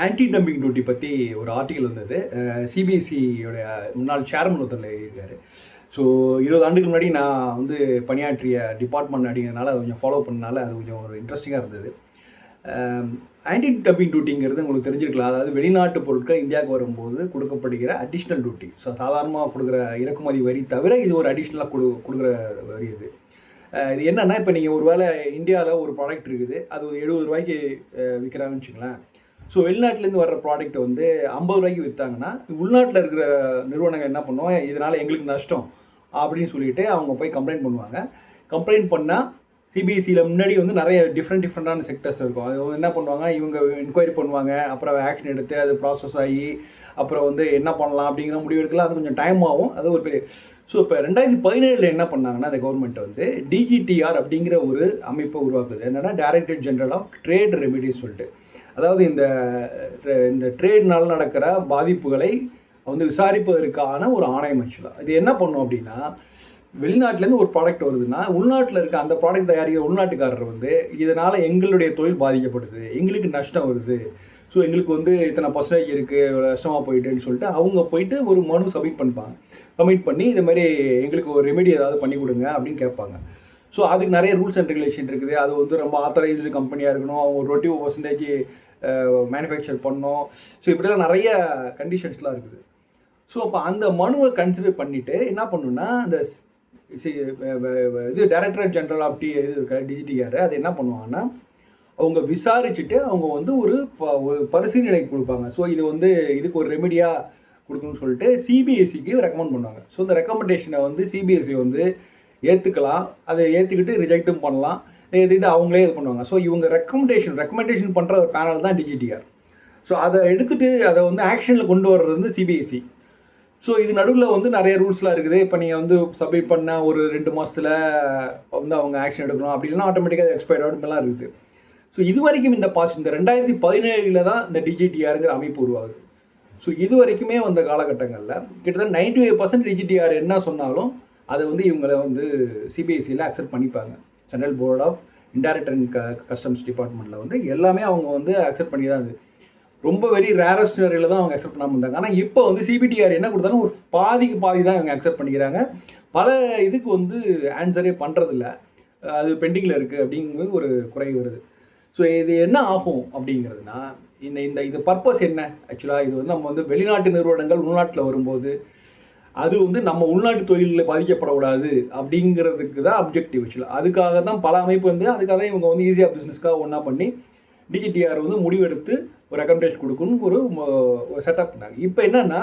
Anti dumping duty பற்றி ஒரு article வந்தது. சிபிஎஸ்சியோடைய முன்னாள் சேர்மன் ஒருத்தர் எழுதியிருக்காரு. ஸோ 20 ஆண்டுக்கு முன்னாடி நான் வந்து பணியாற்றிய டிபார்ட்மெண்ட் அப்படிங்கிறதுனால அதை கொஞ்சம் ஃபாலோ பண்ணனால அது கொஞ்சம் ஒரு இன்ட்ரெஸ்டிங்காக இருந்தது. ஆன்டி டம்பிங் டியூட்டிங்கிறது உங்களுக்கு தெரிஞ்சிருக்கலாம். அதாவது வெளிநாட்டு பொருட்கள் இந்தியாவுக்கு வரும்போது கொடுக்கப்படுகிற அடிஷ்னல் டியூட்டி. ஸோ சாதாரணமாக கொடுக்குற இறக்குமதி வரி தவிர இது ஒரு அடிஷ்னலாக கொடுக்குற வரி இது. இது என்னென்னா, இப்போ நீங்கள் ஒரு வேளை இந்தியாவில் ஒரு ப்ராடக்ட் இருக்குது, அது ஒரு 70 ரூபாய்க்கு விற்கிறாங்கன்னு வச்சுங்களேன். ஸோ வெளிநாட்டிலேருந்து வர்ற ப்ராடக்ட்டை வந்து 50 ரூபாய்க்கு விற்றாங்கன்னா, உள்நாட்டில் இருக்கிற நிறுவனங்கள் என்ன பண்ணுவோம், இதனால் எங்களுக்கு நஷ்டம் அப்படின்னு சொல்லிட்டு அவங்க போய் கம்ப்ளைண்ட் பண்ணுவாங்க. கம்ப்ளைண்ட் பண்ணால் சிபிஎஸ்சியில் முன்னாடி வந்து நிறைய டிஃப்ரெண்ட்டான செக்டர்ஸ் இருக்கும். அது என்ன பண்ணுவாங்க, இவங்க என்கொயரி பண்ணுவாங்க, அப்புறம் ஆக்ஷன் எடுத்து அது ப்ராசஸ் ஆகி அப்புறம் வந்து என்ன பண்ணலாம் அப்படிங்கிற முடிவு எடுக்கலாம். அது கொஞ்சம் டைம் ஆகும். அது ஒரு பெரிய ஸோ இப்போ 2017 என்ன பண்ணாங்கன்னா, அந்த கவர்மெண்ட் வந்து டிஜிடிஆர் அப்படிங்கிற ஒரு அமைப்பை உருவாக்குது. என்னென்னா, director general of trade remedies சொல்லிட்டு. அதாவது இந்த ட்ரேட்னால் நடக்கிற பாதிப்புகளை வந்து விசாரிப்பதற்கான ஒரு ஆணையம் ஆக்சுவலாக. இது என்ன பண்ணும் அப்படின்னா, வெளிநாட்டிலேருந்து ஒரு ப்ராடக்ட் வருதுன்னா, உள்நாட்டில் இருக்க அந்த ப்ராடக்ட் தயாரிக்கிற உள்நாட்டுக்காரர் வந்து இதனால் எங்களுடைய தொழில் பாதிக்கப்படுது, எங்களுக்கு நஷ்டம் வருது, ஸோ எங்களுக்கு வந்து இத்தனை பர்சன்டேஜ் இருக்குது, நஷ்டமாக போயிட்டுன்னு சொல்லிட்டு அவங்க போயிட்டு ஒரு மனு சப்மிட் பண்ணி இது மாதிரி எங்களுக்கு ஒரு ரெமெடி ஏதாவது பண்ணி கொடுங்க அப்படின்னு கேட்பாங்க. ஸோ அதுக்கு நிறைய ரூல்ஸ் அண்ட் ரெகுலேஷன் இருக்குது. அது வந்து ரொம்ப ஆத்தரைஸ்டு கம்பெனியாக இருக்கணும், அவங்க ஒரு 20% மேனுஃபேக்சர் பண்ணணும். ஸோ இப்படிலாம் நிறைய கண்டிஷன்ஸ்லாம் இருக்குது. ஸோ அப்போ அந்த மனுவை கன்சிடர் பண்ணிவிட்டு என்ன பண்ணணுன்னா, அந்த இது டைரக்டர் ஜெனரல் ஆஃப் டிஜிடிஆர் அது என்ன பண்ணுவாங்கன்னா, அவங்க விசாரிச்சுட்டு அவங்க வந்து ஒரு பரிசீலனை கொடுப்பாங்க. ஸோ இது வந்து இதுக்கு ஒரு ரெமிடியாக கொடுக்கணும்னு சொல்லிட்டு சிபிஎஸ்சிக்கு ரெக்கமெண்ட் பண்ணுவாங்க. ஸோ இந்த ரெக்கமெண்டேஷனை வந்து சிபிஎஸ்சி வந்து ஏற்றுக்கலாம், அதை ஏற்றுக்கிட்டு ரிஜெக்டும் பண்ணலாம், ஏற்றுக்கிட்டு அவங்களே இது பண்ணுவாங்க. ஸோ இவங்க ரெக்கமெண்டேஷன் பண்ணுற ஒரு பேனல் தான் டிஜிடிஆர். ஸோ அதை எடுத்துகிட்டு அதை வந்து ஆக்ஷனில் கொண்டு வர்றது வந்து சிபிஎஸ்சி. ஸோ இது நடுவில் வந்து நிறைய ரூல்ஸ்லாம் இருக்குது. இப்போ நீங்கள் வந்து சப்மிட் பண்ண ஒரு 2 மாதத்தில் வந்து அவங்க ஆக்ஷன் எடுக்கணும், அப்படின்னா ஆட்டோமேட்டிக்காக எக்ஸ்பயர்ட் ஆகுதுலாம் இருக்குது. ஸோ இது வரைக்கும் இந்த 2017 தான் இந்த டிஜிடிஆருங்கிற அமைப்பு உருவாகுது. ஸோ இது வரைக்குமே வந்த காலகட்டங்களில் கிட்டத்தட்ட 95% டிஜிடிஆர் என்ன சொன்னாலும் அதை வந்து இவங்களை வந்து சிபிஎஸ்சியில் அக்செப்ட் பண்ணிப்பாங்க. Central board of indirect and customs டிபார்ட்மெண்ட்டில் வந்து எல்லாமே அவங்க வந்து அக்செப்ட் பண்ணி தான். அது ரொம்ப வெரி ரேரஸ்ட் வரையில் தான் அவங்க அக்செப்ட் பண்ணாமல் இருந்தாங்க. ஆனால் இப்போ வந்து சிபிடிஆர் என்ன கொடுத்தாலும் ஒரு பாதிக்கு பாதி தான் இவங்க அக்செப்ட் பண்ணிக்கிறாங்க. பல இதுக்கு வந்து ஆன்சரே பண்ணுறதில்ல, அது பெண்டிங்கில் இருக்குது அப்படிங்கிறது ஒரு குறை வருது. ஸோ இது என்ன ஆகும் அப்படிங்கிறதுனா, இந்த பர்பஸ் என்ன ஆக்சுவலாக, இது வந்து நம்ம வந்து வெளிநாட்டு நிறுவனங்கள் உள்நாட்டில் வரும்போது அது வந்து நம்ம உள்நாட்டு தொழிலில் பாதிக்கப்படக்கூடாது அப்படிங்கிறதுக்கு தான் அப்ஜெக்டிவ் ஆக்சுவலாக. அதுக்காக தான் பல அமைப்பு வந்து அதுக்காக தான் இவங்க வந்து ஈஸியாக பிஸ்னஸ்க்காக ஒன்றா பண்ணி டிஜிடிஆர் வந்து முடிவெடுத்து ஒரு ரெக்கமெண்டேஷன் கொடுக்கணும்னு ஒரு செட்டப் பண்ணாங்க. இப்போ என்னென்னா,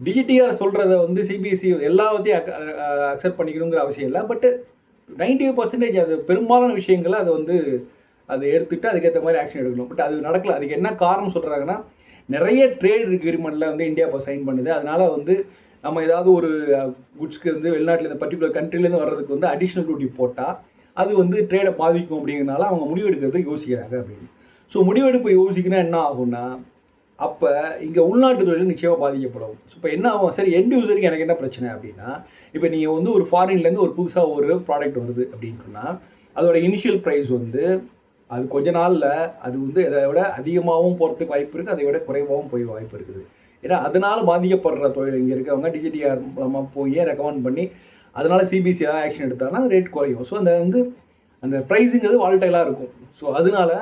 டிஜிடிஆர் சொல்கிறத வந்து சிபிஎஸ்சி எல்லாத்தையும் அக்செப்ட் பண்ணிக்கணுங்கிற அவசியம் இல்லை. பட்டு 95% அது பெரும்பாலான விஷயங்களை அதை எடுத்துகிட்டு அதுக்கேற்ற மாதிரி ஆக்ஷன் எடுக்கணும். பட் அது நடக்கல. அதுக்கு என்ன காரணம் சொல்கிறாங்கன்னா, நிறைய ட்ரேட் அக்ரிமெண்ட்டில் வந்து இந்தியா இப்போ சைன் பண்ணுது. அதனால் வந்து நம்ம ஏதாவது ஒரு குட்ஸ்க்கு வந்து வெளிநாட்டில் இந்த பர்டிகுலர் கண்ட்ரிலேருந்து வர்றதுக்கு வந்து அடிஷ்னல் டியூட்டி போட்டால் அது வந்து ட்ரேடை பாதிக்கும் அப்படிங்கிறதுனால அவங்க முடிவெடுக்கிறதுக்கு யோசிக்கிறாங்க அப்படின்னு. ஸோ முடிவெடுப்பு யோசிக்கணும் என்ன ஆகும்னா, அப்போ இங்கே உள்நாட்டு தொழில் நிச்சயமாக பாதிக்கப்படும். ஸோ இப்போ என்ன ஆகும், சரி எண்ட் யூசருக்கு எனக்கு என்ன பிரச்சனை அப்படின்னா, இப்போ நீங்கள் வந்து ஒரு ஃபாரின்லேருந்து ஒரு புதுசாக ஒரு ப்ராடக்ட் வருது அப்படின்னு சொன்னால் அதோட இனிஷியல் ப்ரைஸ் வந்து அது கொஞ்ச நாளில் அது வந்து அதை விட அதிகமாகவும் போகிறதுக்கு வாய்ப்பு இருக்குது, அதை விட குறைவாகவும் போய் வாய்ப்பு இருக்குது. ஏன்னா அதனால் பாதிக்கப்படுற தொழில் இங்கே இருக்கவங்க டிஜிடிஆர் மூலமாக போய் ரெக்கமெண்ட் பண்ணி அதனால் சிபிஎஸ்சி ஏதாவது ஆக்ஷன் எடுத்தாங்கன்னா ரேட் குறையும். ஸோ அந்த ப்ரைஸுங்கிறது வால்டைலாக இருக்கும். ஸோ அதனால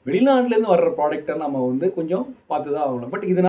வெளிநாட்டிலேருந்து வர்ற ப்ராடக்டை நம்ம வந்து கொஞ்சம் பார்த்து தான் ஆகணும். பட் இதனால்